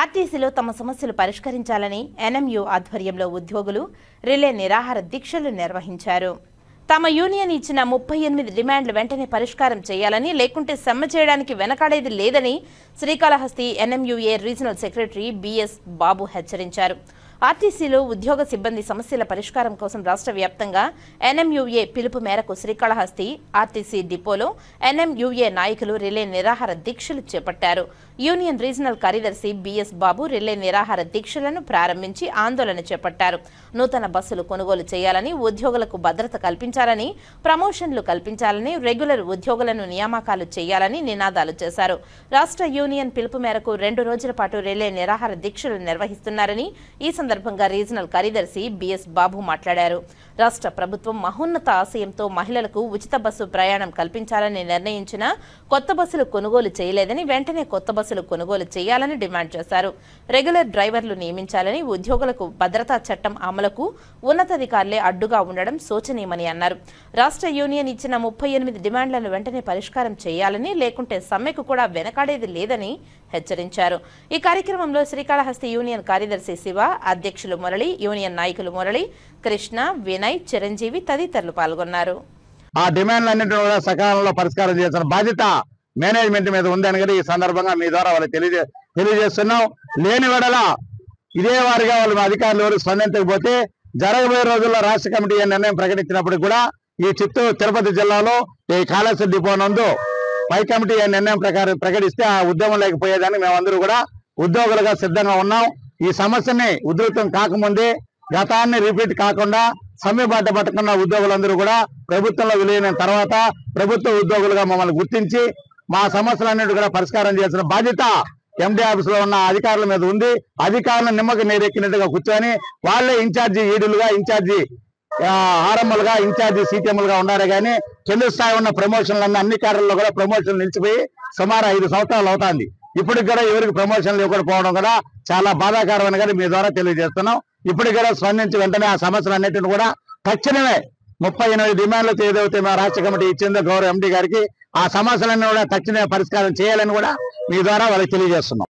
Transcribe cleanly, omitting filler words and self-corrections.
ఆర్టీసీలో తమ సమస్యలు పరిష్కరించాలని ఎన్ఎంయూ ఆధ్వర్యంలో ఉద్యోగులు రిలే నిరాహార దీక్షలు నిర్వహించారు. తమ యూనియన్ ఇచ్చిన 38 డిమాండ్లు వెంటనే పరిష్కారం చేయాలని, లేకుంటే సమ్మె చేయడానికి వెనకాడేది లేదని శ్రీకాళహస్తి ఎన్ఎంయూఏ రీజనల్ సెక్రటరీ బిఎస్ బాబు హెచ్చరించారు. ఆర్టీసీలో ఉద్యోగ సిబ్బంది సమస్యల పరిష్కారం కోసం రాష్ట్ర వ్యాప్తంగా ఎన్ఎంయూఏ పిలుపు మేరకు శ్రీకాళహస్తి ఆర్టీసీ డిపోలో ఎన్ఎంయూఏ నాయకులు రిలే నిరాహార దీక్షలు చేపట్టారు. యూనియన్ రీజనల్ కార్యదర్శి బిఎస్ బాబు రిలే నిరాహార దీక్షలను ప్రారంభించి ఆందోళన చేపట్టారు. నూతన బస్సులు కొనుగోలు చేయాలని, ఉద్యోగులకు భద్రత కల్పించాలని, ప్రమోషన్లు కల్పించాలని, రెగ్యులర్ ఉద్యోగులను నియామకాలు చేయాలని నినాదాలు చేశారు. రాష్ట్ర యూనియన్ పిలుపు మేరకు 2 రోజుల పాటు రిలే నిరాహార దీక్షలు నిర్వహిస్తున్నారని ఈ సందర్భంగా రీజనల్ కార్యదర్శి బిఎస్ బాబు మాట్లాడారు. రాష్ట్ర ప్రభుత్వం మహోన్నత ఆశయంతో మహిళలకు ఉచిత బస్సు ప్రయాణం కల్పించాలని నిర్ణయించిన కొత్త బస్సులు కొనుగోలు చేయలేదని, వెంటనే కొత్త బస్సులు కొనుగోలు చేయాలని డిమాండ్ చేశారు. రెగ్యులర్ డ్రైవర్లు నియమించాలని, ఉద్యోగులకు భద్రతా చట్టం అమలుకు ఉన్నతాధికారులే అడ్డుగా ఉండడం శోచనీయమని అన్నారు. రాష్ట్ర యూనియన్ ఇచ్చిన 38 డిమాండ్లను వెంటనే పరిష్కారం చేయాలని, లేకుంటే సమ్మెకు కూడా వెనకాడేది లేదని హెచ్చరించారు. ఈ కార్యక్రమంలో శ్రీకాళహస్తి యూనియన్ కార్యదర్శి శివ, అధ్యక్షులు మురళి, యూనియన్ నాయకులు మురళి, కృష్ణ, వినయ్, చిరంజీవి తదితరులు పాల్గొన్నారు. ఆ డిమాండ్లన్నింటినీ కూడా సకాలంలో పరిష్కారం చేసిన బాధ్యత మేనేజ్మెంట్ మీద ఉందని ఈ సందర్భంగా మీ ద్వారా వాళ్ళు తెలియజేస్తున్నాం. లేని వెడల ఇదే వారిగా వాళ్ళు అధికారులు ఎవరు స్పందించకపోతే జరగబోయే రోజుల్లో రాష్ట్ర కమిటీ నిర్ణయం ప్రకటించినప్పుడు కూడా ఈ చిత్తూరు తిరుపతి జిల్లాలో ఈ కాళేశ్వర డిపో నందు పై కమిటీ నిర్ణయం ప్రకారం ప్రకటిస్తే ఆ ఉద్యమం లేకపోయేదని మేమందరూ కూడా ఉద్యోగులుగా సిద్ధంగా ఉన్నాం. ఈ సమస్యని ఉధృతం కాకముందే గతాన్ని రిపీట్ కాకుండా సమ్మె బాట పట్టకున్న ఉద్యోగులందరూ కూడా ప్రభుత్వంలో విలీనం తర్వాత ప్రభుత్వ ఉద్యోగులుగా మమ్మల్ని గుర్తించి మా సమస్యలన్నిటి కూడా పరిష్కారం చేసిన బాధ్యత ఎండీ ఆఫీస్ లో ఉన్న అధికారుల మీద ఉంది. అధికారులను నిమ్మకి నీరెక్కినట్టుగా కూర్చొని వాళ్ళే ఇన్ఛార్జి ఈడీలుగా, ఇన్ఛార్జి ఆర్ఎంఎల్గా, ఇన్ఛార్జి సిటిఎంలుగా ఉన్నారే కానీ కింద స్థాయి ఉన్న ప్రమోషన్లన్నీ అన్ని కార్యాలలో కూడా ప్రమోషన్లు నిలిచిపోయి సుమారు 5 సంవత్సరాలు అవుతుంది. ఇప్పటికి కూడా ఎవరికి ప్రమోషన్లు ఇవ్వకపోవడం కూడా చాలా బాధాకరమని కానీ మీ ద్వారా తెలియజేస్తున్నాం. ఇప్పటికి కూడా స్పందించి వెంటనే ఆ సమస్యలన్నింటిని కూడా తక్షణమే 38 డిమాండ్లతో ఏదైతే మా రాష్ట్ర కమిటీ ఇచ్చిందో గౌరవ ఎండీ గారికి ఆ సమస్యలన్నీ కూడా తక్షణమే పరిష్కారం చేయాలని కూడా మీ ద్వారా వాళ్ళకి తెలియజేస్తున్నాం.